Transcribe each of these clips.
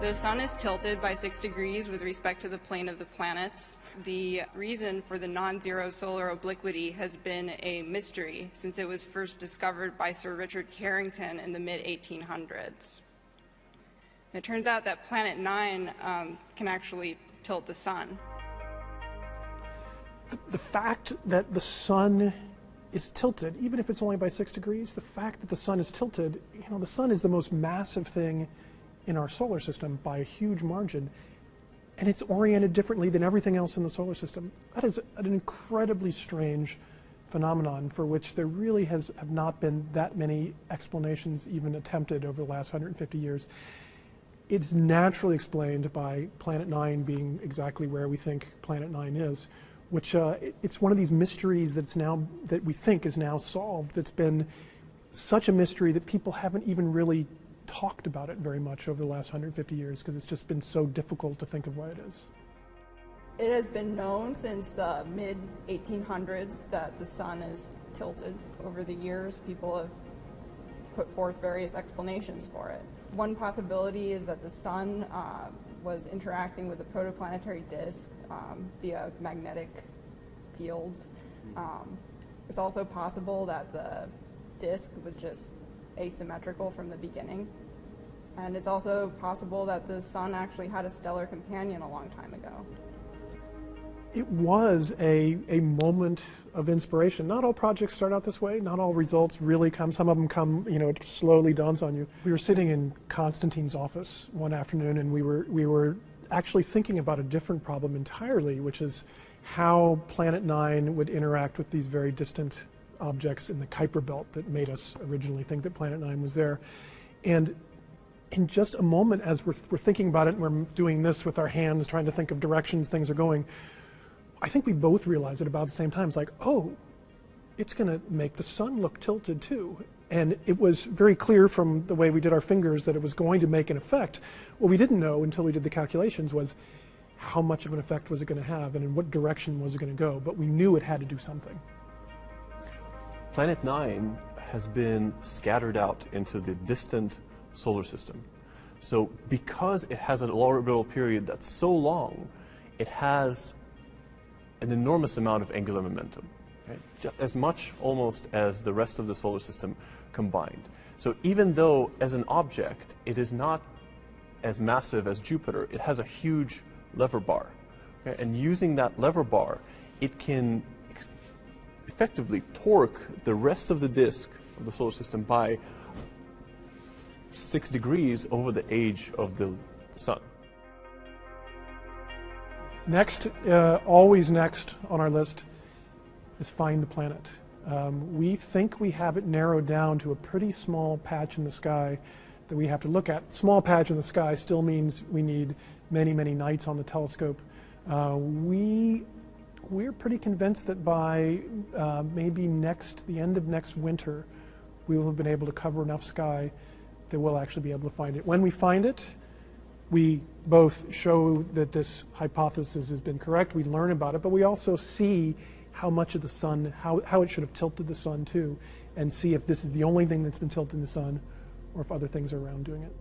The sun is tilted by 6 degrees with respect to the plane of the planets. The reason for the non-zero solar obliquity has been a mystery since it was first discovered by Sir Richard Carrington in the mid-1800s. It turns out that planet 9 can actually tilt the sun. The fact that the sun is tilted, even if it's only by 6 degrees, the fact that the sun is tilted, the sun is the most massive thing in our solar system by a huge margin, and it's oriented differently than everything else in the solar system. That is an incredibly strange phenomenon for which there really have not been that many explanations even attempted over the last 150 years. It's naturally explained by Planet 9 being exactly where we think Planet 9 is, which it's one of these mysteries that we think is now solved, that's been such a mystery that people haven't even really talked about it very much over the last 150 years because it's just been so difficult to think of why it is. It has been known since the mid-1800s that the sun is tilted. Over the years, people have put forth various explanations for it. One possibility is that the sun was interacting with the protoplanetary disk via magnetic fields. It's also possible that the disk was just asymmetrical from the beginning. And it's also possible that the sun actually had a stellar companion a long time ago. It was a moment of inspiration. Not all projects start out this way. Not all results really come. Some of them come, it slowly dawns on you. We were sitting in Constantine's office one afternoon, and we were actually thinking about a different problem entirely, which is how Planet 9 would interact with these very distant objects in the Kuiper belt that made us originally think that Planet 9 was there. And in just a moment, as we're thinking about it, and we're doing this with our hands, trying to think of directions things are going, I think we both realized at about the same time. It's like, oh, it's going to make the sun look tilted too. And it was very clear from the way we did our fingers that it was going to make an effect. What we didn't know until we did the calculations was how much of an effect was it going to have and in what direction was it going to go. But we knew it had to do something. Planet 9 has been scattered out into the distant solar system. So because it has an orbital period that's so long, it has an enormous amount of angular momentum, right? As much almost as the rest of the solar system combined. So even though as an object it is not as massive as Jupiter, it has a huge lever bar. Okay? And using that lever bar, it can effectively torque the rest of the disk of the solar system by 6 degrees over the age of the sun. Next, always next on our list is find the planet. We think we have it narrowed down to a pretty small patch in the sky that we have to look at. Small patch in the sky still means we need many, many nights on the telescope. We're pretty convinced that by maybe the end of next winter, we will have been able to cover enough sky that we'll actually be able to find it. When we find it, we both show that this hypothesis has been correct, we learn about it, but we also see how much of the sun, how it should have tilted the sun too, and see if this is the only thing that's been tilting the sun or if other things are around doing it.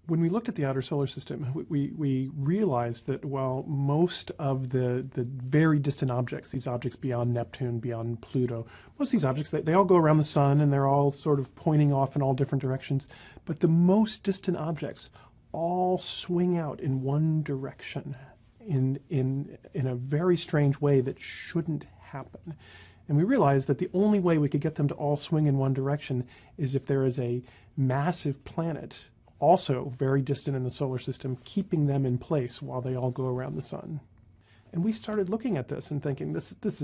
When we looked at the outer solar system, we realized that while most of the very distant objects, these objects beyond Neptune, beyond Pluto, most of these objects, they all go around the sun and they're all sort of pointing off in all different directions, but the most distant objects all swing out in one direction in a very strange way that shouldn't happen. And we realized that the only way we could get them to all swing in one direction is if there is a massive planet also very distant in the solar system, keeping them in place while they all go around the sun. And we started looking at this and thinking, this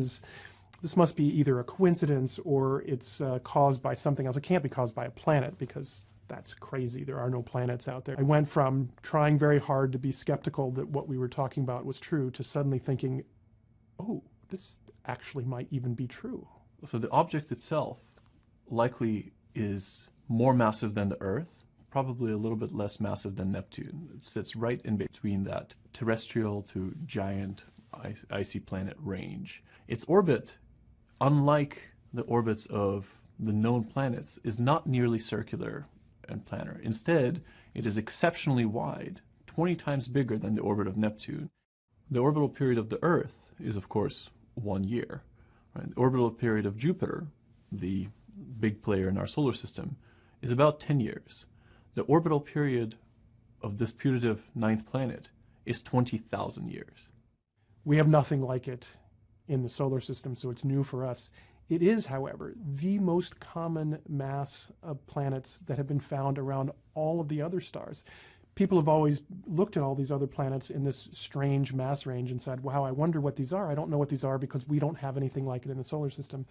must be either a coincidence or it's caused by something else. It can't be caused by a planet because that's crazy. There are no planets out there. I went from trying very hard to be skeptical that what we were talking about was true to suddenly thinking, oh, this actually might even be true. So the object itself likely is more massive than the Earth, probably a little bit less massive than Neptune. It sits right in between that terrestrial to giant icy planet range. Its orbit unlike the orbits of the known planets, is not nearly circular and planar. Instead, it is exceptionally wide, 20 times bigger than the orbit of Neptune. The orbital period of the Earth is, of course, 1 year. Right? The orbital period of Jupiter, the big player in our solar system, is about 10 years. The orbital period of this putative ninth planet is 20,000 years. We have nothing like it in the solar system, so it's new for us. It is, however, the most common mass of planets that have been found around all of the other stars. People have always looked at all these other planets in this strange mass range and said, wow, I wonder what these are. I don't know what these are because we don't have anything like it in the solar system.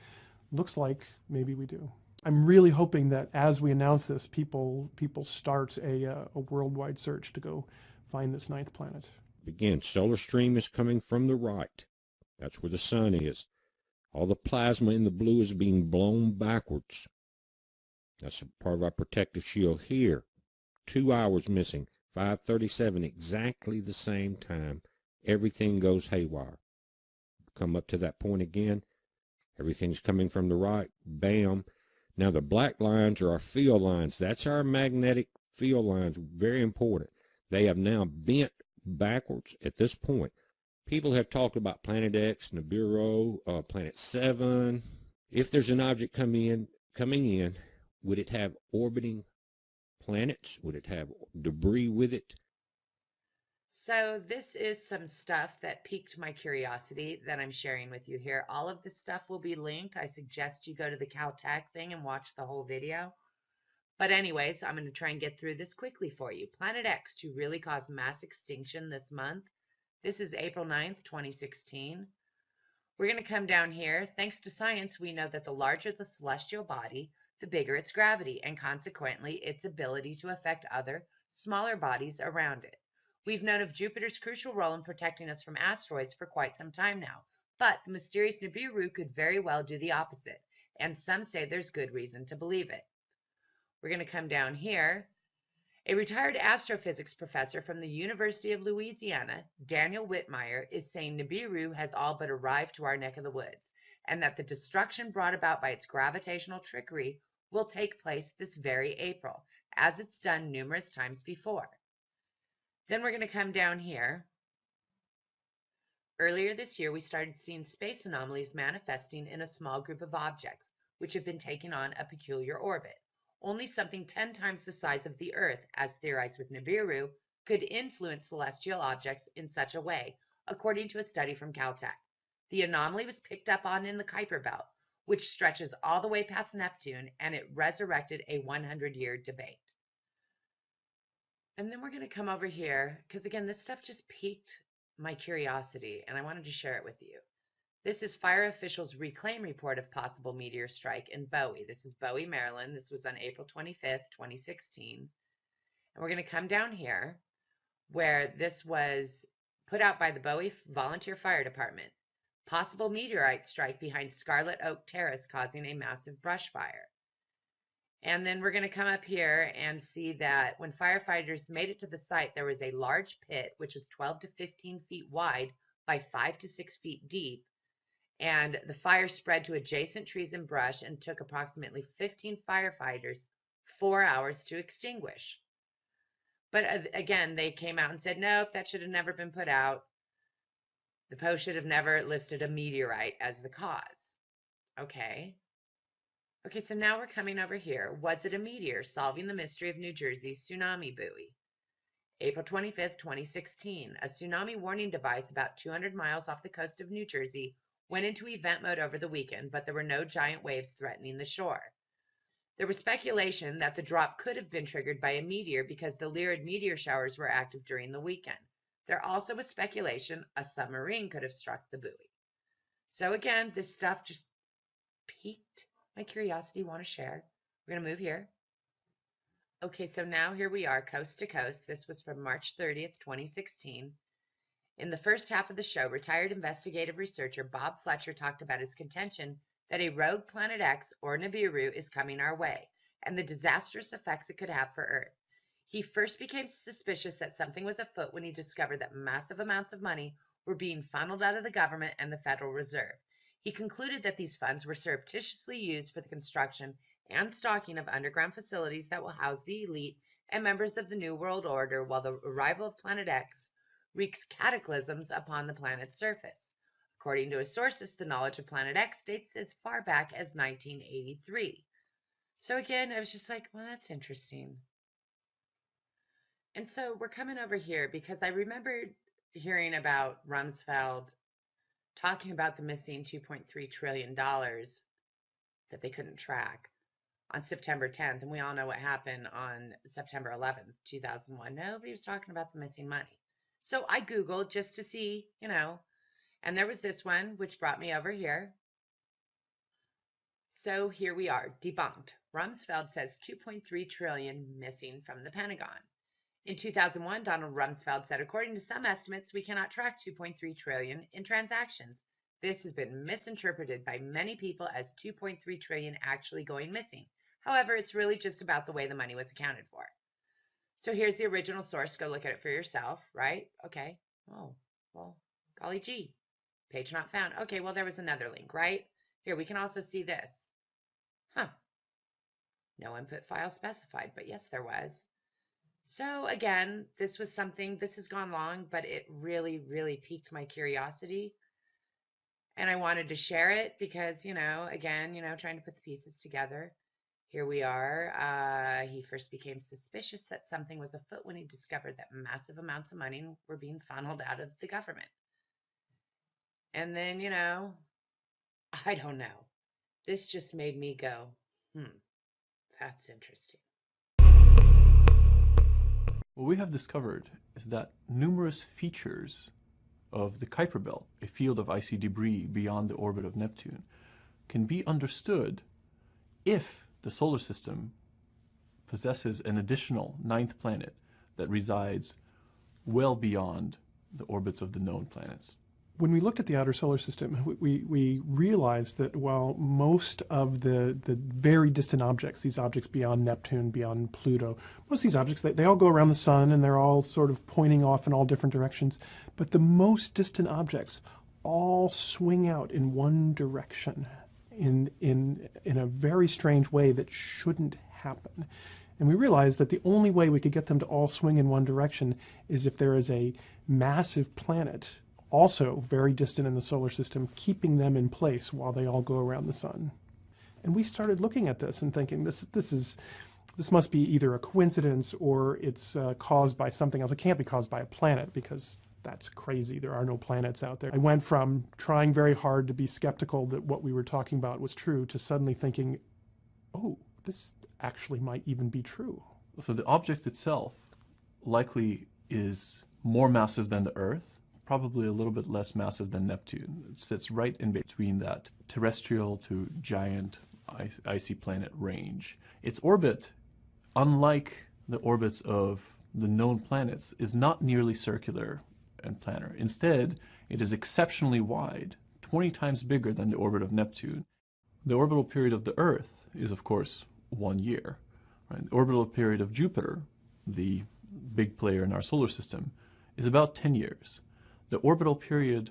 Looks like maybe we do. I'm really hoping that as we announce this, people start a worldwide search to go find this ninth planet. Again, solar stream is coming from the right. That's where the sun is. All the plasma in the blue is being blown backwards. That's a part of our protective shield here. 2 hours missing, 5:37, exactly the same time. Everything goes haywire. Come up to that point again. Everything's coming from the right. Bam. Now the black lines are our field lines. That's our magnetic field lines. Very important. They have now bent backwards at this point. People have talked about Planet X, Nibiru, Planet 7. If there's an object coming in, would it have orbiting planets? Would it have debris with it? So this is some stuff that piqued my curiosity that I'm sharing with you here. All of this stuff will be linked. I suggest you go to the Caltech thing and watch the whole video. But anyways, I'm going to try and get through this quickly for you. Planet X to really cause mass extinction this month. This is April 9th, 2016. We're going to come down here. Thanks to science, we know that the larger the celestial body, the bigger its gravity, and consequently its ability to affect other, smaller bodies around it. We've known of Jupiter's crucial role in protecting us from asteroids for quite some time now, but the mysterious Nibiru could very well do the opposite, and some say there's good reason to believe it. We're going to come down here. A retired astrophysics professor from the University of Louisiana, Daniel Whitmire, is saying Nibiru has all but arrived to our neck of the woods, and that the destruction brought about by its gravitational trickery will take place this very April, as it's done numerous times before. Then we're going to come down here. Earlier this year, we started seeing space anomalies manifesting in a small group of objects, which have been taking on a peculiar orbit. Only something 10 times the size of the Earth, as theorized with Nibiru, could influence celestial objects in such a way, according to a study from Caltech. The anomaly was picked up on in the Kuiper Belt, which stretches all the way past Neptune, and it resurrected a 100-year debate. And then we're going to come over here, because again, this stuff just piqued my curiosity, and I wanted to share it with you. This is fire officials' reclaim report of possible meteor strike in Bowie. This is Bowie, Maryland. This was on April 25th, 2016. And we're going to come down here where this was put out by the Bowie Volunteer Fire Department. Possible meteorite strike behind Scarlet Oak Terrace causing a massive brush fire. And then we're going to come up here and see that when firefighters made it to the site, there was a large pit, which was 12 to 15 feet wide by 5 to 6 feet deep. And the fire spread to adjacent trees and brush and took approximately 15 firefighters 4 hours to extinguish. But again, they came out and said, nope, that should have never been put out. The Post should have never listed a meteorite as the cause. Okay. Okay, so now we're coming over here. Was it a meteor? Solving the mystery of New Jersey's tsunami buoy. April 25th, 2016. A tsunami warning device about 200 miles off the coast of New Jersey went into event mode over the weekend, but there were no giant waves threatening the shore. There was speculation that the drop could have been triggered by a meteor because the Lyrid meteor showers were active during the weekend. There also was speculation a submarine could have struck the buoy. So again, this stuff just piqued my curiosity, want to share. We're going to move here. Okay, so now here we are, coast to coast. This was from March 30th, 2016. In the first half of the show, retired investigative researcher Bob Fletcher talked about his contention that a rogue Planet X or Nibiru is coming our way and the disastrous effects it could have for Earth. He first became suspicious that something was afoot when he discovered that massive amounts of money were being funneled out of the government and the Federal Reserve. He concluded that these funds were surreptitiously used for the construction and stocking of underground facilities that will house the elite and members of the New World Order while the arrival of Planet X wreaks cataclysms upon the planet's surface. According to his sources, the knowledge of Planet X dates as far back as 1983. So again, I was just like, well, that's interesting. And so we're coming over here because I remembered hearing about Rumsfeld talking about the missing $2.3 trillion that they couldn't track on September 10th. And we all know what happened on September 11th, 2001. Nobody was talking about the missing money. So I Googled just to see, and there was this one, which brought me over here. So here we are, debunked. Rumsfeld says 2.3 trillion missing from the Pentagon. In 2001, Donald Rumsfeld said, according to some estimates, we cannot track 2.3 trillion in transactions. This has been misinterpreted by many people as 2.3 trillion actually going missing. However, it's really just about the way the money was accounted for. So here's the original source. Go look at it for yourself, right? Okay. Oh, well, golly gee. Page not found. Okay, well, there was another link, right? Here, we can also see this. Huh. No input file specified, but yes, there was. So again, this was something, this has gone long, but it really, really piqued my curiosity. And I wanted to share it because, again, trying to put the pieces together. Here we are. He first became suspicious that something was afoot when he discovered that massive amounts of money were being funneled out of the government. And then, I don't know. This just made me go, that's interesting. What we have discovered is that numerous features of the Kuiper Belt, a field of icy debris beyond the orbit of Neptune, can be understood if the solar system possesses an additional ninth planet that resides well beyond the orbits of the known planets. When we looked at the outer solar system, we realized that while most of the very distant objects, these objects beyond Neptune, beyond Pluto, most of these objects, they all go around the sun and they're all sort of pointing off in all different directions. But the most distant objects all swing out in one direction in a very strange way that shouldn't happen. And we realized that the only way we could get them to all swing in one direction is if there is a massive planet also very distant in the solar system, keeping them in place while they all go around the sun. And we started looking at this and thinking, this must be either a coincidence or it's caused by something else. It can't be caused by a planet because that's crazy. There are no planets out there. I went from trying very hard to be skeptical that what we were talking about was true to suddenly thinking, oh, this actually might even be true. So the object itself likely is more massive than the Earth, probably a little bit less massive than Neptune. It sits right in between that terrestrial to giant icy planet range. Its orbit, unlike the orbits of the known planets, is not nearly circular and planar. Instead, it is exceptionally wide, 20 times bigger than the orbit of Neptune. The orbital period of the Earth is, of course, 1 year. Right? The orbital period of Jupiter, the big player in our solar system, is about 10 years. The orbital period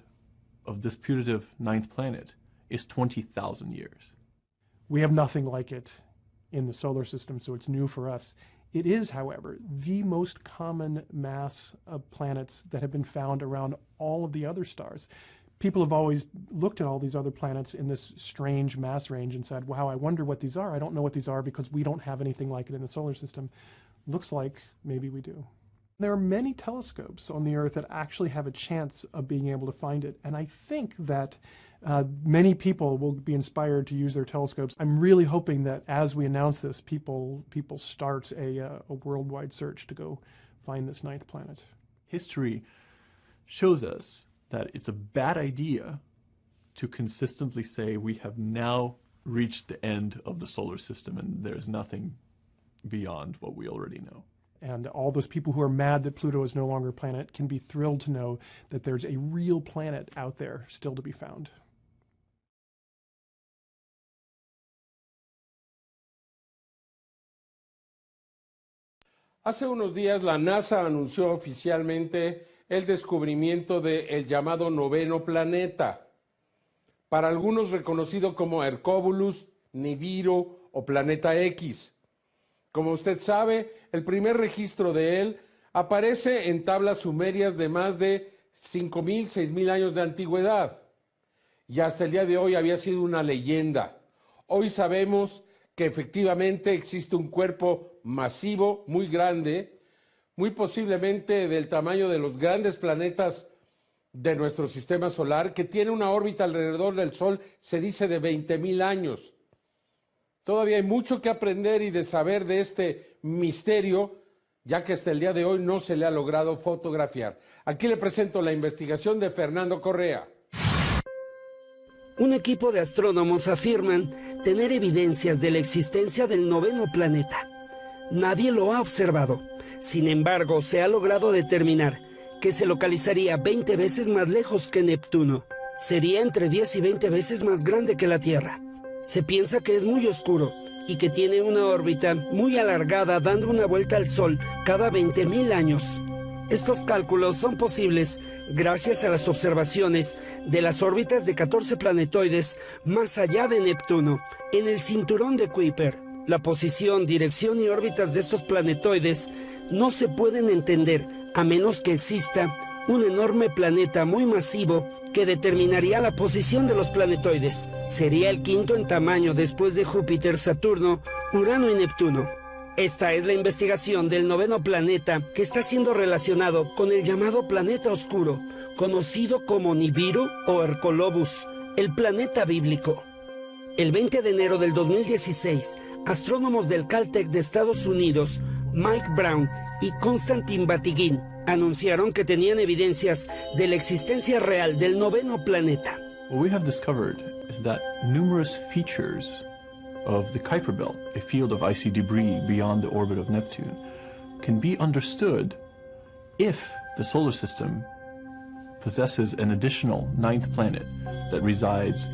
of this putative ninth planet is 20,000 years. We have nothing like it in the solar system, so it's new for us. It is, however, the most common mass of planets that have been found around all of the other stars. People have always looked at all these other planets in this strange mass range and said, wow, I wonder what these are. I don't know what these are because we don't have anything like it in the solar system. Looks like maybe we do. There are many telescopes on the Earth that actually have a chance of being able to find it. And I think that many people will be inspired to use their telescopes. I'm really hoping that as we announce this, people start a worldwide search to go find this ninth planet. History shows us that it's a bad idea to consistently say we have now reached the end of the solar system and there's nothing beyond what we already know. And all those people who are mad that Pluto is no longer a planet can be thrilled to know that there's a real planet out there still to be found. Hace unos días la NASA anunció oficialmente el descubrimiento del llamado noveno planeta. para algunos reconocido como Hercóbulus, Nibiru o Planeta X. Como usted sabe, el primer registro de él aparece en tablas sumerias de más de 5.000, 6.000 años de antigüedad. Y hasta el día de hoy había sido una leyenda. Hoy sabemos que efectivamente existe un cuerpo masivo, muy grande, muy posiblemente del tamaño de los grandes planetas de nuestro sistema solar, que tiene una órbita alrededor del Sol, se dice de 20.000 años. Todavía hay mucho que aprender y de saber de este misterio, ya que hasta el día de hoy no se le ha logrado fotografiar. Aquí le presento la investigación de Fernando Correa. Un equipo de astrónomos afirman tener evidencias de la existencia del noveno planeta. Nadie lo ha observado. Sin embargo, se ha logrado determinar que se localizaría 20 veces más lejos que Neptuno. Sería entre 10 y 20 veces más grande que la Tierra. Se piensa que es muy oscuro y que tiene una órbita muy alargada, dando una vuelta al Sol cada 20.000 años. Estos cálculos son posibles gracias a las observaciones de las órbitas de 14 planetoides más allá de Neptuno, en el cinturón de Kuiper. La posición, dirección y órbitas de estos planetoides no se pueden entender a menos que exista un enorme planeta muy masivo que determinaría la posición de los planetoides. Sería el quinto en tamaño después de Júpiter, Saturno, Urano y Neptuno. Esta es la investigación del noveno planeta que está siendo relacionado con el llamado planeta oscuro, conocido como Nibiru o Hercolobus, el planeta bíblico. El 20 de enero del 2016, astrónomos del Caltech de Estados Unidos, Mike Brown y Konstantin Batygin, anunciaron que tenían evidencias de la existencia real del noveno planeta. What we have discovered is that numerous features of the Kuiper Belt, a field of icy debris beyond the orbit of Neptune, can be understood if the solar system possesses an additional ninth planet that resides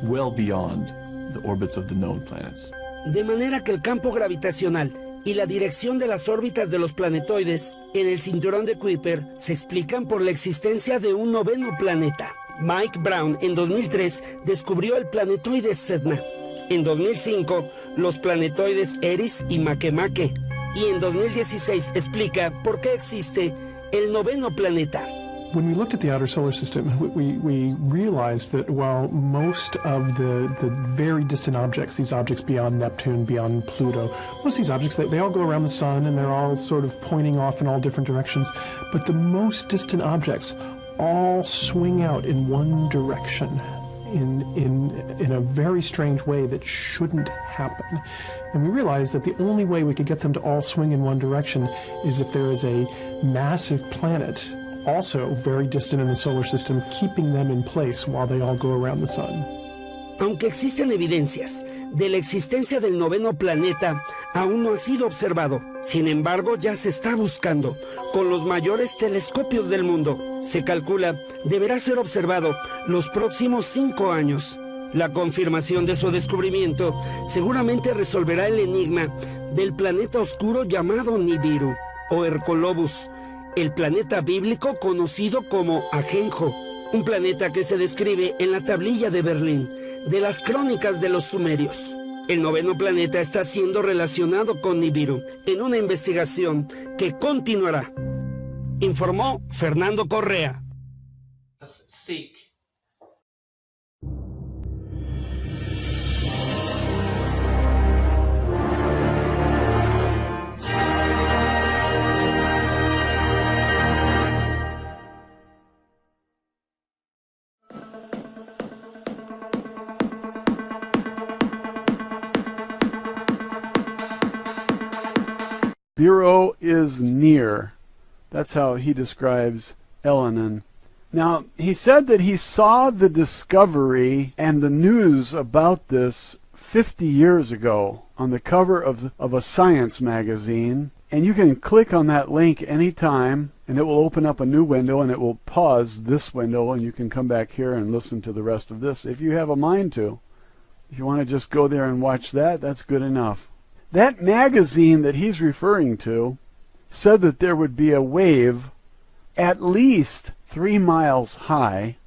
well beyond the orbits of the known planets. De manera que el campo gravitacional y la dirección de las órbitas de los planetoides en el cinturón de Kuiper se explican por la existencia de un noveno planeta. Mike Brown en 2003 descubrió el planetoide Sedna. En 2005, los planetoides Eris y Makemake. Y en 2016 explica por qué existe el noveno planeta. When we looked at the outer solar system, we realized that while most of the very distant objects, these objects beyond Neptune, beyond Pluto, most of these objects, they all go around the sun and they're all sort of pointing off in all different directions. But the most distant objects all swing out in one direction in a very strange way that shouldn't happen. And we realized that the only way we could get them to all swing in one direction is if there is a massive planet also very distant in the solar system, keeping them in place while they all go around the sun. Aunque existen evidencias de la existencia del noveno planeta, aún no ha sido observado. Sin embargo, ya se está buscando con los mayores telescopios del mundo. Se calcula deberá ser observado los próximos 5 años. La confirmación de su descubrimiento seguramente resolverá el enigma del planeta oscuro llamado Nibiru o Hercolobus, el planeta bíblico conocido como Ajenjo, un planeta que se describe en la tablilla de Berlín de las crónicas de los sumerios. El noveno planeta está siendo relacionado con Nibiru en una investigación que continuará. Informó Fernando Correa. Seek. Nibiru is near. That's how he describes Elenin. Now, he said that he saw the discovery and the news about this 50 years ago on the cover of a science magazine. And you can click on that link anytime, and it will open up a new window, and it will pause this window, and you can come back here and listen to the rest of this if you have a mind to. If you want to just go there and watch that, that's good enough. That magazine that he's referring to said that there would be a wave at least 3 miles high,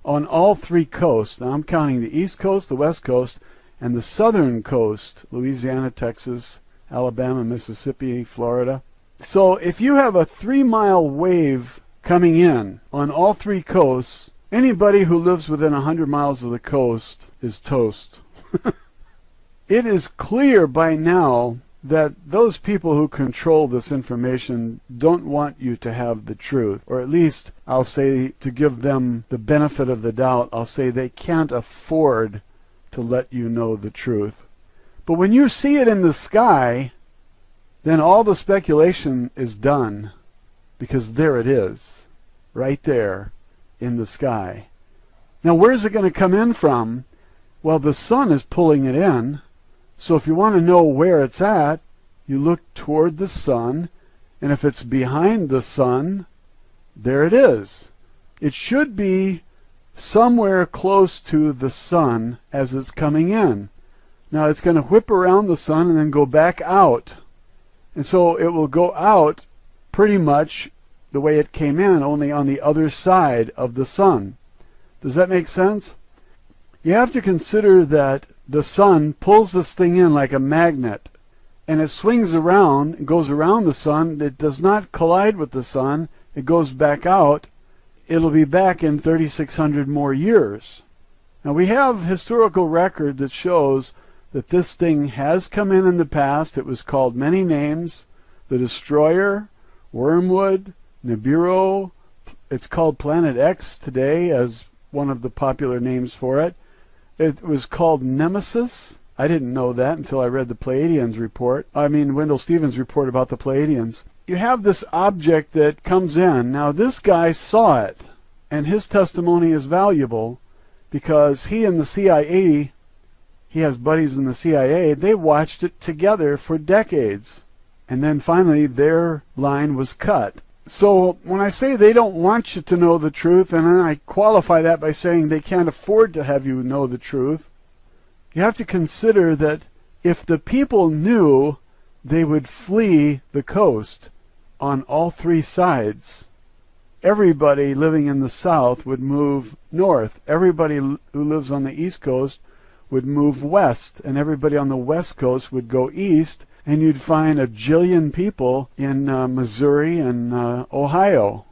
on all three coasts. Now I'm counting the East Coast, the West Coast, and the southern coast, Louisiana, Texas, Alabama, Mississippi, Florida. So if you have a 3-mile wave coming in on all three coasts, anybody who lives within 100 miles of the coast is toast. It is clear by now that those people who control this information don't want you to have the truth. Or at least, I'll say, to give them the benefit of the doubt, I'll say they can't afford to let you know the truth. But when you see it in the sky, then all the speculation is done, because there it is, right there in the sky. Now, where's it going to come in from? Well, the sun is pulling it in. So if you want to know where it's at, you look toward the sun, and if it's behind the sun, there it is. It should be somewhere close to the sun as it's coming in. Now it's going to whip around the sun and then go back out. And so it will go out pretty much the way it came in, only on the other side of the sun. Does that make sense? You have to consider that the sun pulls this thing in like a magnet, and it swings around, it goes around the sun. It does not collide with the sun. It goes back out. It'll be back in 3,600 more years. Now we have historical record that shows that this thing has come in the past. It was called many names: the Destroyer, Wormwood, Nibiru. It's called Planet X today as one of the popular names for it. It was called Nemesis. I didn't know that until I read the Pleiadians report. Wendell Stevens' report about the Pleiadians. You have this object that comes in. Now this guy saw it, and his testimony is valuable because he and the CIA, he has buddies in the CIA, they watched it together for decades. And then finally their line was cut. So when I say they don't want you to know the truth, and then I qualify that by saying they can't afford to have you know the truth, you have to consider that if the people knew, they would flee the coast on all three sides. Everybody living in the south would move north. Everybody who lives on the east coast would move west, and everybody on the west coast would go east, and you'd find a jillion people in Missouri and Ohio.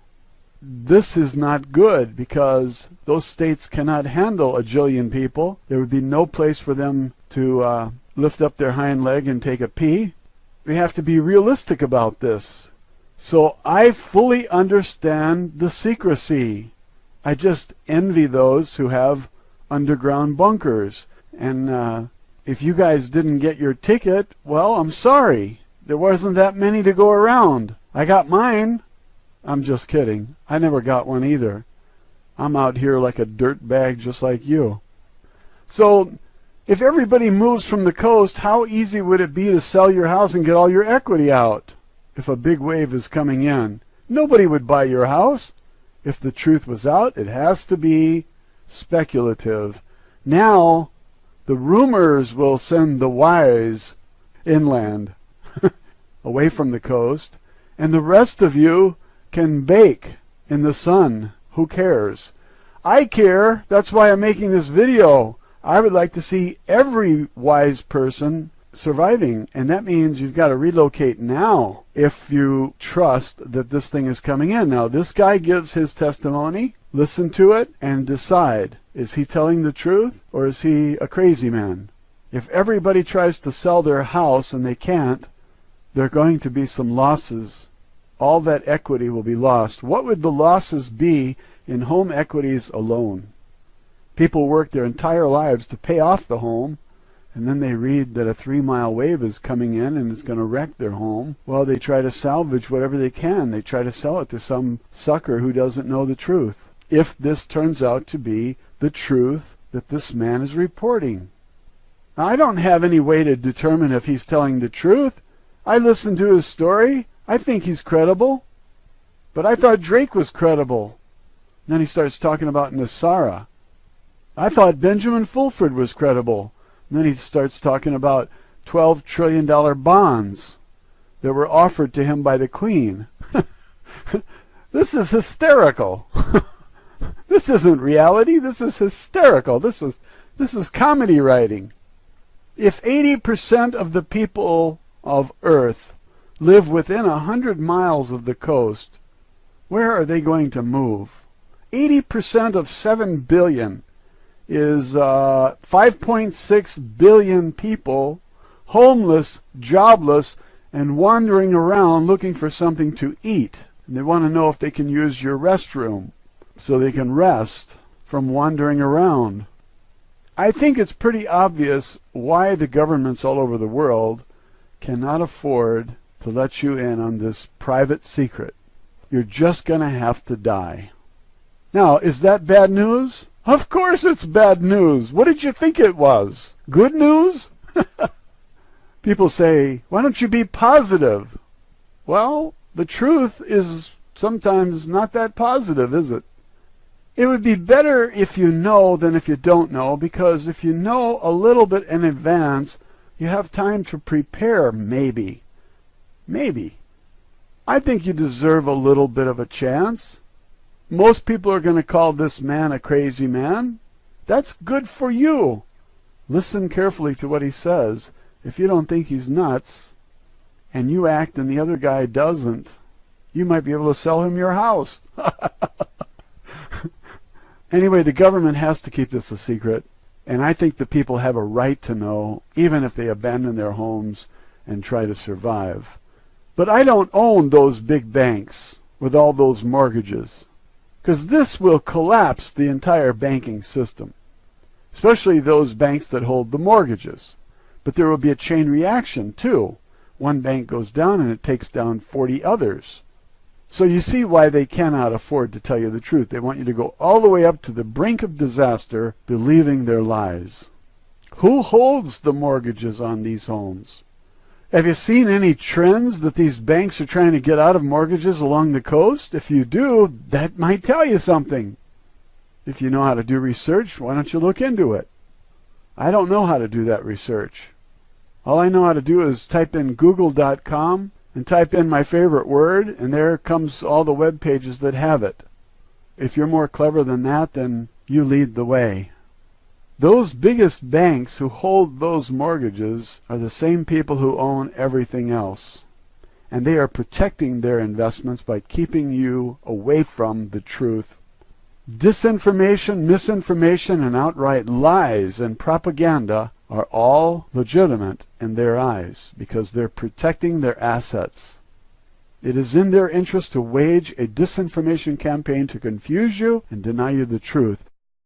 This is not good because those states cannot handle a jillion people. There would be no place for them to lift up their hind leg and take a pee. We have to be realistic about this. So I fully understand the secrecy. I just envy those who have underground bunkers. And if you guys didn't get your ticket, well, I'm sorry. There wasn't that many to go around. I got mine. I'm just kidding. I never got one either. I'm out here like a dirt bag just like you. So if everybody moves from the coast, how easy would it be to sell your house and get all your equity out if a big wave is coming in? Nobody would buy your house. If the truth was out, it has to be speculative. Now the rumors will send the wise inland, away from the coast, and the rest of you can bake in the sun. Who cares? I care. That's why I'm making this video. I would like to see every wise person surviving, and that means you've got to relocate now if you trust that this thing is coming in. Now, this guy gives his testimony. Listen to it and decide. Is he telling the truth, or is he a crazy man? If everybody tries to sell their house and they can't, there are going to be some losses. All that equity will be lost. What would the losses be in home equities alone? People work their entire lives to pay off the home, and then they read that a 3-mile wave is coming in and it's going to wreck their home. Well, they try to salvage whatever they can. They try to sell it to some sucker who doesn't know the truth. If this turns out to be the truth that this man is reporting. Now, I don't have any way to determine if he's telling the truth. I listened to his story. I think he's credible. But I thought Drake was credible. And then he starts talking about Nasara. I thought Benjamin Fulford was credible. And then he starts talking about $12 trillion bonds that were offered to him by the Queen. This is hysterical. This isn't reality. This is hysterical. This is comedy writing. If 80% of the people of Earth live within 100 miles of the coast, where are they going to move? 80% of 7 billion is 5.6 billion people, homeless, jobless, and wandering around looking for something to eat. And they want to know if they can use your restroom so they can rest from wandering around. I think it's pretty obvious why the governments all over the world cannot afford to let you in on this private secret. You're just going to have to die. Now, is that bad news? Of course it's bad news. What did you think it was? Good news? People say, why don't you be positive? Well, the truth is sometimes not that positive, is it? It would be better if you know than if you don't know, because if you know a little bit in advance, you have time to prepare, maybe. Maybe. I think you deserve a little bit of a chance. Most people are going to call this man a crazy man. That's good for you. Listen carefully to what he says. If you don't think he's nuts, and you act and the other guy doesn't, you might be able to sell him your house. Anyway, the government has to keep this a secret, and I think the people have a right to know, even if they abandon their homes and try to survive. But I don't own those big banks with all those mortgages, because this will collapse the entire banking system, especially those banks that hold the mortgages. But there will be a chain reaction, too. One bank goes down and it takes down 40 others. So you see why they cannot afford to tell you the truth. They want you to go all the way up to the brink of disaster, believing their lies. Who holds the mortgages on these homes? Have you seen any trends that these banks are trying to get out of mortgages along the coast? If you do, that might tell you something. If you know how to do research, why don't you look into it? I don't know how to do that research. All I know how to do is type in google.com and type in my favorite word, and there comes all the web pages that have it. If you're more clever than that, then you lead the way. Those biggest banks who hold those mortgages are the same people who own everything else. And they are protecting their investments by keeping you away from the truth. Disinformation, misinformation, and outright lies and propaganda are all legitimate in their eyes because they're protecting their assets. It is in their interest to wage a disinformation campaign to confuse you and deny you the truth.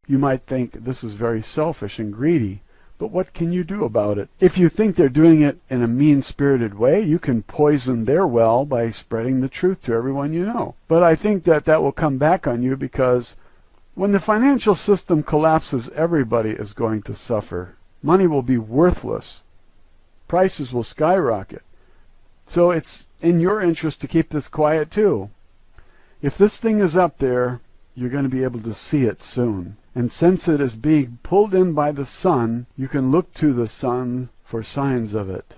You might think this is very selfish and greedy, but what can you do about it? If you think they're doing it in a mean-spirited way, you can poison their well by spreading the truth to everyone you know. But I think that will come back on you because when the financial system collapses, everybody is going to suffer. Money will be worthless. Prices will skyrocket. So it's in your interest to keep this quiet too. If this thing is up there, you're going to be able to see it soon. And since it is being pulled in by the sun, you can look to the sun for signs of it.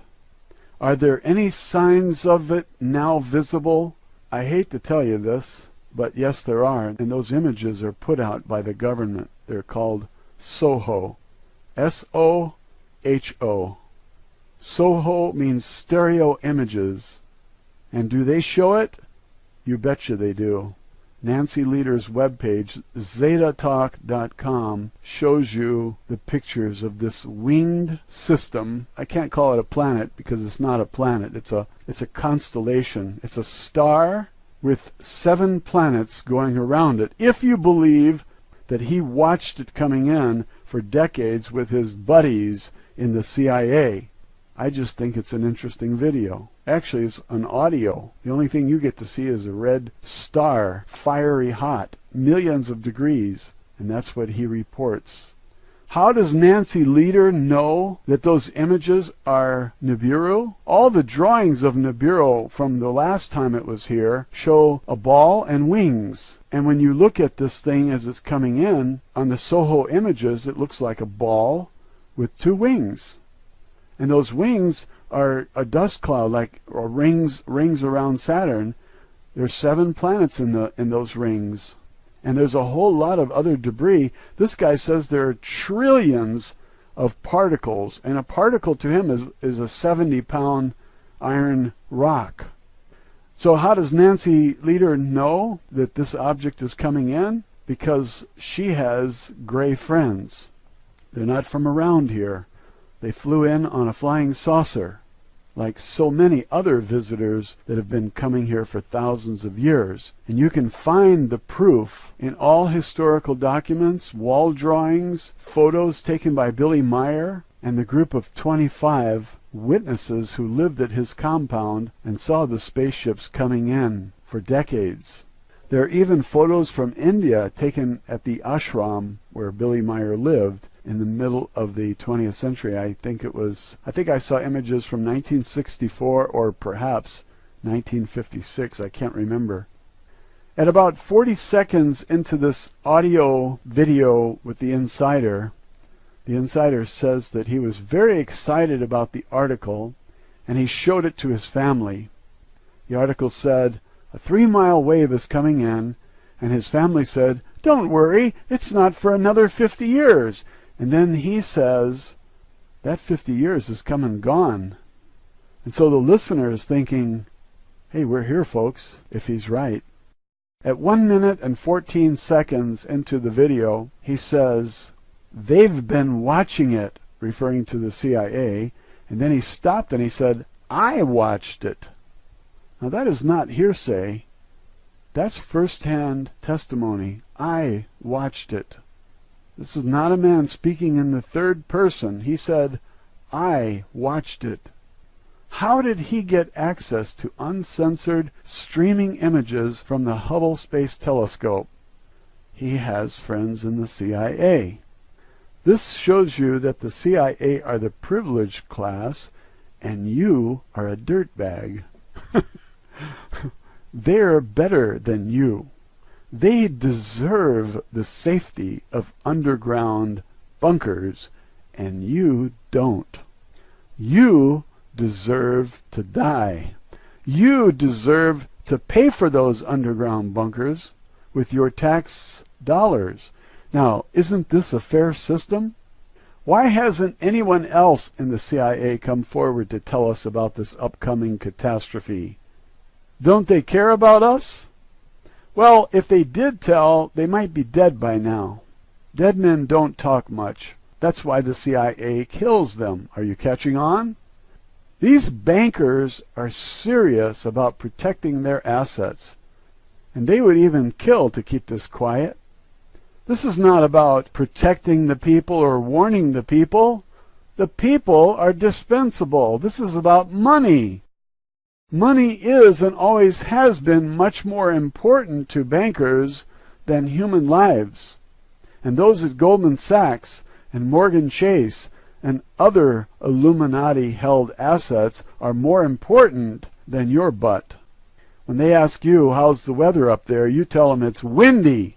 Are there any signs of it now visible? I hate to tell you this, but yes, there are. And those images are put out by the government. They're called SOHO. S-O-H-O. SOHO means stereo images. And do they show it? You betcha they do. Nancy Lieder's webpage, zetatalk.com, shows you the pictures of this winged system. I can't call it a planet because it's not a planet. It's a constellation. It's a star with 7 planets going around it. If you believe that he watched it coming in for decades with his buddies in the CIA. I just think it's an interesting video. Actually, it's an audio. The only thing you get to see is a red star, fiery hot, millions of degrees, and that's what he reports. How does Nancy Lieder know that those images are Nibiru? All the drawings of Nibiru from the last time it was here show a ball and wings. And when you look at this thing as it's coming in, on the SOHO images, it looks like a ball with 2 wings. And those wings are a dust cloud, like rings around Saturn. There's 7 planets in those rings. And there's a whole lot of other debris. This guy says there are trillions of particles, and a particle to him is a 70-pound iron rock. So how does Nancy Lieder know that this object is coming in? Because she has gray friends. They're not from around here. They flew in on a flying saucer, like so many other visitors that have been coming here for thousands of years. And you can find the proof in all historical documents, wall drawings, photos taken by Billy Meyer and the group of 25 witnesses who lived at his compound and saw the spaceships coming in for decades. There are even photos from India taken at the ashram where Billy Meyer lived in the middle of the 20th century. I think I saw images from 1964 or perhaps 1956. I can't remember. At about 40 seconds into this audio video with the insider says that he was very excited about the article and he showed it to his family. The article said, "A 3-mile wave is coming in," and his family said, "Don't worry, it's not for another 50 years. And then he says, that 50 years has come and gone. And so the listener is thinking, hey, we're here, folks, if he's right. At 1 minute and 14 seconds into the video, he says, they've been watching it, referring to the CIA, and then he stopped and he said, I watched it. Now that is not hearsay. That's first-hand testimony. I watched it. This is not a man speaking in the third person. He said, I watched it. How did he get access to uncensored streaming images from the Hubble Space Telescope? He has friends in the CIA. This shows you that the CIA are the privileged class and you are a dirtbag. They're better than you. They deserve the safety of underground bunkers, and you don't. You deserve to die. You deserve to pay for those underground bunkers with your tax dollars. Now, isn't this a fair system? Why hasn't anyone else in the CIA come forward to tell us about this upcoming catastrophe? Don't they care about us? Well, if they did tell, they might be dead by now. Dead men don't talk much. That's why the CIA kills them. Are you catching on? These bankers are serious about protecting their assets, and they would even kill to keep this quiet. This is not about protecting the people or warning the people. The people are dispensable. This is about money. Money is and always has been much more important to bankers than human lives. And those at Goldman Sachs and Morgan Chase and other Illuminati-held assets are more important than your butt. When they ask you, how's the weather up there, you tell them it's windy.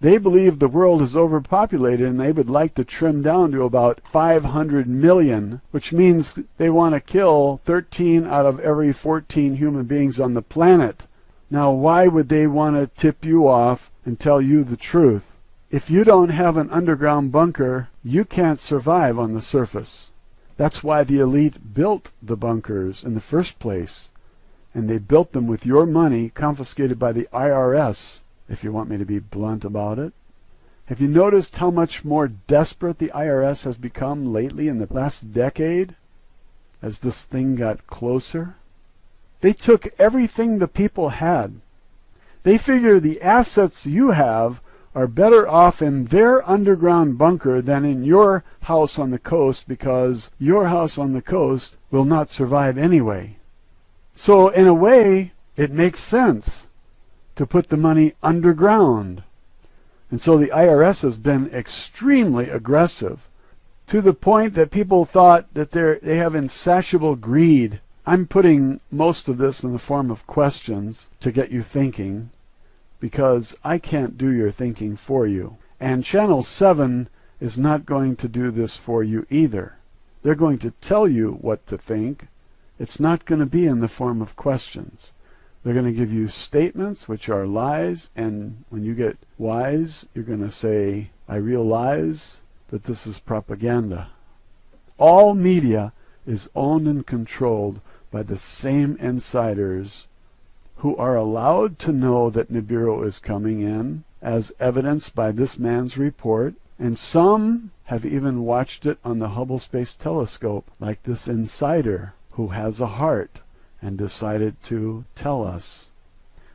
They believe the world is overpopulated and they would like to trim down to about 500 million, which means they want to kill 13 out of every 14 human beings on the planet. Now, why would they want to tip you off and tell you the truth? If you don't have an underground bunker, you can't survive on the surface. That's why the elite built the bunkers in the first place. And they built them with your money confiscated by the IRS. If you want me to be blunt about it. Have you noticed how much more desperate the IRS has become lately in the last decade as this thing got closer? They took everything the people had. They figure the assets you have are better off in their underground bunker than in your house on the coast because your house on the coast will not survive anyway. So in a way, it makes sense to put the money underground. And so the IRS has been extremely aggressive to the point that people thought that they have insatiable greed. I'm putting most of this in the form of questions to get you thinking because I can't do your thinking for you. And Channel 7 is not going to do this for you either. They're going to tell you what to think. It's not going to be in the form of questions. They're going to give you statements which are lies, and when you get wise, you're going to say, I realize that this is propaganda. All media is owned and controlled by the same insiders who are allowed to know that Nibiru is coming in, as evidenced by this man's report, and some have even watched it on the Hubble Space Telescope, like this insider who has a heart and decided to tell us.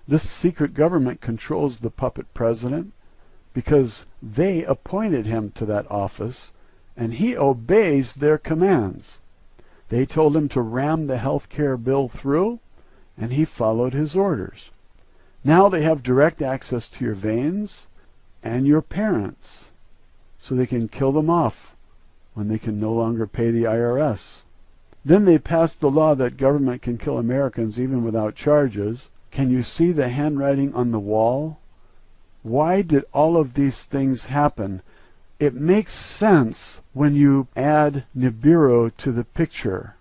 This secret government controls the puppet president because they appointed him to that office, and he obeys their commands. They told him to ram the health care bill through, and he followed his orders. Now they have direct access to your veins and your parents, so they can kill them off when they can no longer pay the IRS. Then they passed the law that government can kill Americans even without charges. Can you see the handwriting on the wall? Why did all of these things happen? It makes sense when you add Nibiru to the picture.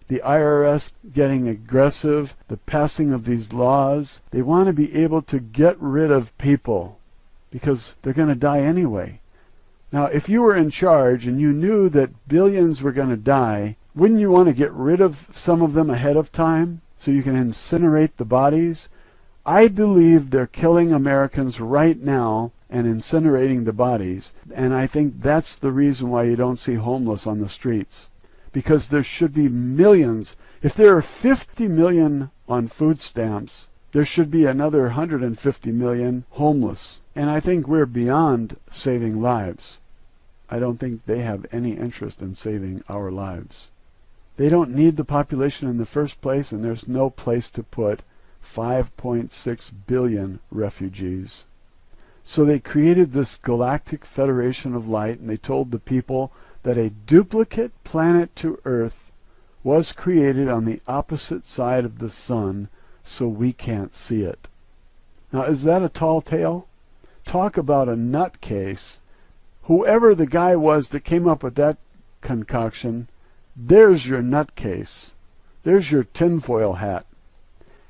The IRS getting aggressive, the passing of these laws. They want to be able to get rid of people because they're going to die anyway. Now, if you were in charge and you knew that billions were going to die, wouldn't you want to get rid of some of them ahead of time so you can incinerate the bodies? I believe they're killing Americans right now and incinerating the bodies, and I think that's the reason why you don't see homeless on the streets. Because there should be millions. If there are 50 million on food stamps, there should be another 150 million homeless. And I think we're beyond saving lives. I don't think they have any interest in saving our lives. They don't need the population in the first place, and there's no place to put 5.6 billion refugees. So they created this galactic federation of light, and they told the people that a duplicate planet to Earth was created on the opposite side of the sun so we can't see it. Now, is that a tall tale? Talk about a nutcase. Whoever the guy was that came up with that concoction, there's your nutcase. There's your tinfoil hat.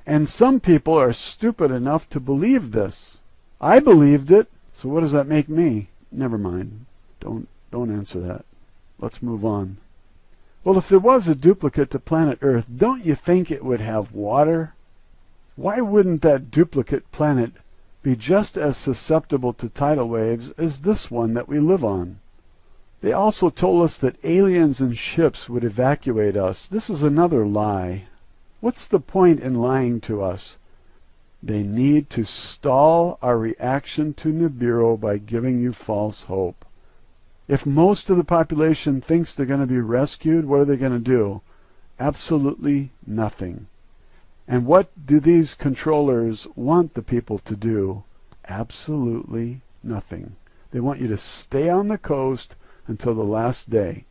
And some people are stupid enough to believe this. I believed it, so what does that make me? Never mind. Don't answer that. Let's move on. Well, if there was a duplicate to planet Earth, don't you think it would have water? Why wouldn't that duplicate planet be just as susceptible to tidal waves as this one that we live on? They also told us that aliens and ships would evacuate us. This is another lie. What's the point in lying to us? They need to stall our reaction to Nibiru by giving you false hope. If most of the population thinks they're going to be rescued, what are they going to do? Absolutely nothing. And what do these controllers want the people to do? Absolutely nothing. They want you to stay on the coast until the last day,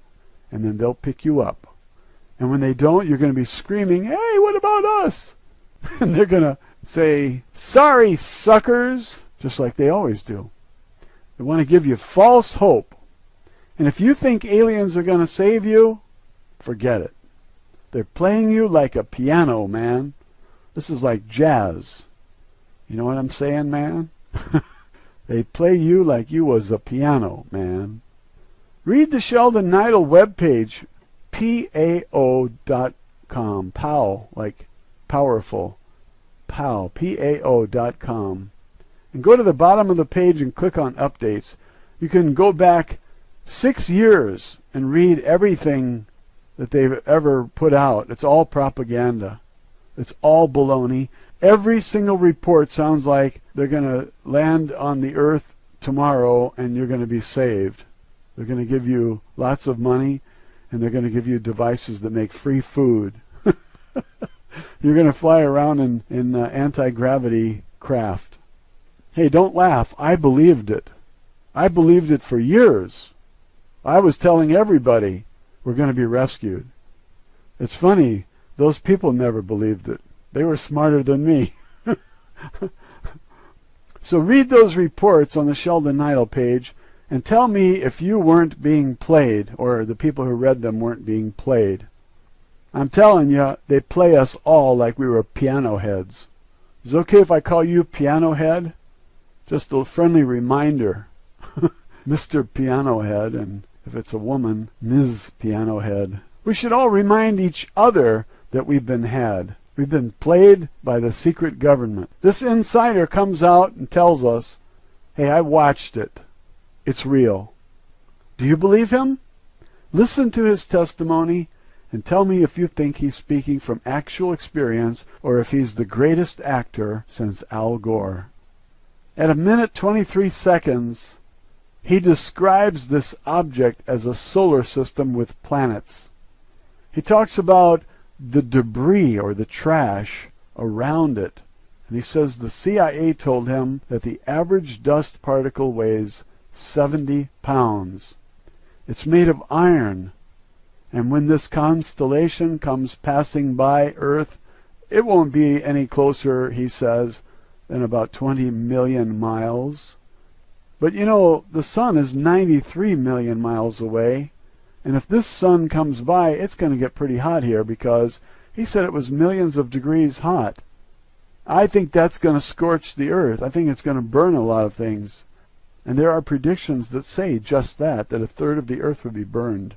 and then they'll pick you up. And when they don't, you're going to be screaming, "Hey, what about us?" And they're going to say, "Sorry, suckers," just like they always do. They want to give you false hope. And if you think aliens are going to save you, forget it. They're playing you like a piano, man. This is like jazz. You know what I'm saying, man? They play you like you was a piano, man. Read the Sheldon Neidl webpage, PAO.com. POW, like powerful. POW, PAO.com. And go to the bottom of the page and click on updates. You can go back 6 years and read everything that they've ever put out. It's all propaganda. It's all baloney. Every single report sounds like they're going to land on the earth tomorrow and you're going to be saved. They're going to give you lots of money and they're going to give you devices that make free food. You're going to fly around in anti-gravity craft. Hey, don't laugh. I believed it. I believed it for years. I was telling everybody we're going to be rescued. It's funny, those people never believed it. They were smarter than me. So read those reports on the Sheldon Neidl page and tell me if you weren't being played, or the people who read them weren't being played. I'm telling you, they play us all like we were piano heads. Is it okay if I call you Piano Head? Just a friendly reminder. Mr. Piano Head, and if it's a woman, Ms. Piano Head. We should all remind each other that we've been had. We've been played by the secret government. This insider comes out and tells us, hey, I watched it. It's real. Do you believe him? Listen to his testimony and tell me if you think he's speaking from actual experience or if he's the greatest actor since Al Gore. At 1 minute 23 seconds, he describes this object as a solar system with planets. He talks about the debris or the trash around it. And he says the CIA told him that the average dust particle weighs 70 pounds. It's made of iron. And when this constellation comes passing by Earth, it won't be any closer, he says, than about 20 million miles. But you know, the sun is 93 million miles away. And if this sun comes by, it's going to get pretty hot here because he said it was millions of degrees hot. I think that's going to scorch the earth. I think it's going to burn a lot of things. And there are predictions that say just that 1/3 of the earth would be burned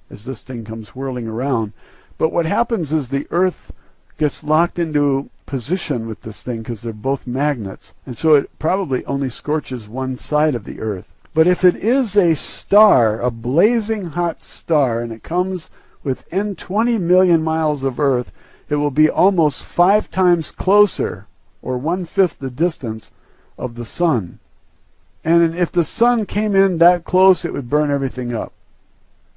as this thing comes whirling around. But what happens is the earth gets locked into position with this thing because they're both magnets. And so it probably only scorches one side of the earth. But if it is a star, a blazing hot star, and it comes within 20 million miles of Earth, it will be almost 5 times closer, or 1/5 the distance of the sun. And if the sun came in that close, it would burn everything up.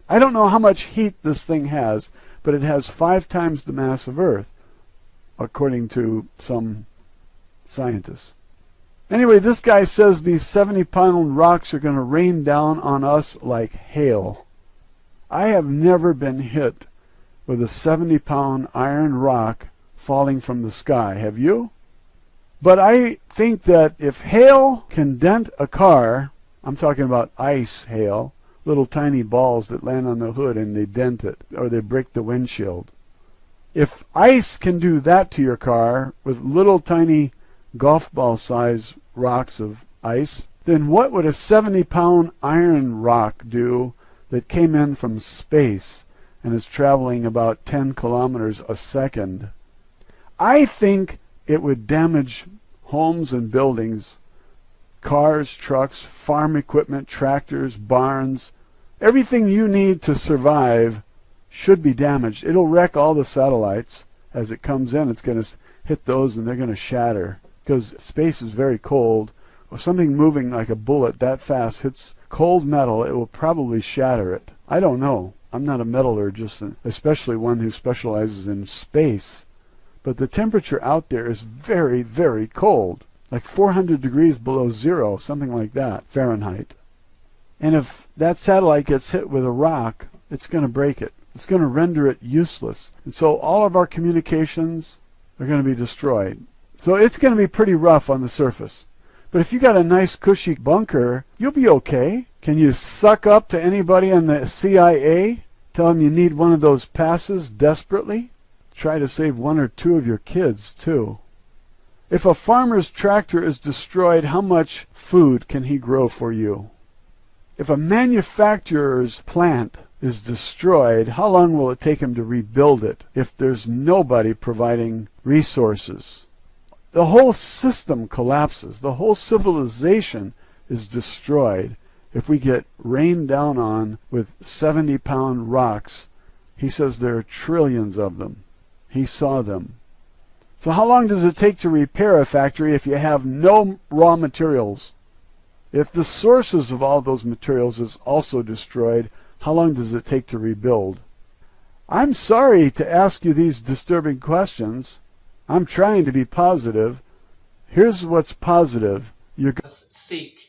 I don't know how much heat this thing has, but it has 5 times the mass of Earth, according to some scientists. Anyway, this guy says these 70-pound rocks are going to rain down on us like hail. I have never been hit with a 70-pound iron rock falling from the sky. Have you? But I think that if hail can dent a car, I'm talking about ice hail, little tiny balls that land on the hood and they dent it, or they break the windshield. If ice can do that to your car with little tiny golf ball size rocks of ice, then what would a 70-pound iron rock do that came in from space and is traveling about 10 kilometers a second? I think it would damage homes and buildings, cars, trucks, farm equipment, tractors, barns. Everything you need to survive should be damaged. It'll wreck all the satellites. As it comes in, it's going to hit those and they're going to shatter. Because space is very cold, or something moving like a bullet that fast hits cold metal, it will probably shatter it. I don't know. I'm not a metallurgist, especially one who specializes in space. But the temperature out there is very, very cold, like 400 degrees below zero, something like that, Fahrenheit. And if that satellite gets hit with a rock, it's going to break it. It's going to render it useless. And so all of our communications are going to be destroyed. So it's going to be pretty rough on the surface. But if you got a nice cushy bunker, you'll be okay. Can you suck up to anybody in the CIA? Tell them you need one of those passes desperately? Try to save 1 or 2 of your kids, too. If a farmer's tractor is destroyed, how much food can he grow for you? If a manufacturer's plant is destroyed, how long will it take him to rebuild it if there's nobody providing resources? The whole system collapses. The whole civilization is destroyed if we get rained down on with 70-pound rocks. He says there are trillions of them. He saw them. So how long does it take to repair a factory if you have no raw materials? If the sources of all those materials is also destroyed, how long does it take to rebuild? I'm sorry to ask you these disturbing questions. I'm trying to be positive. Here's what's positive. Seek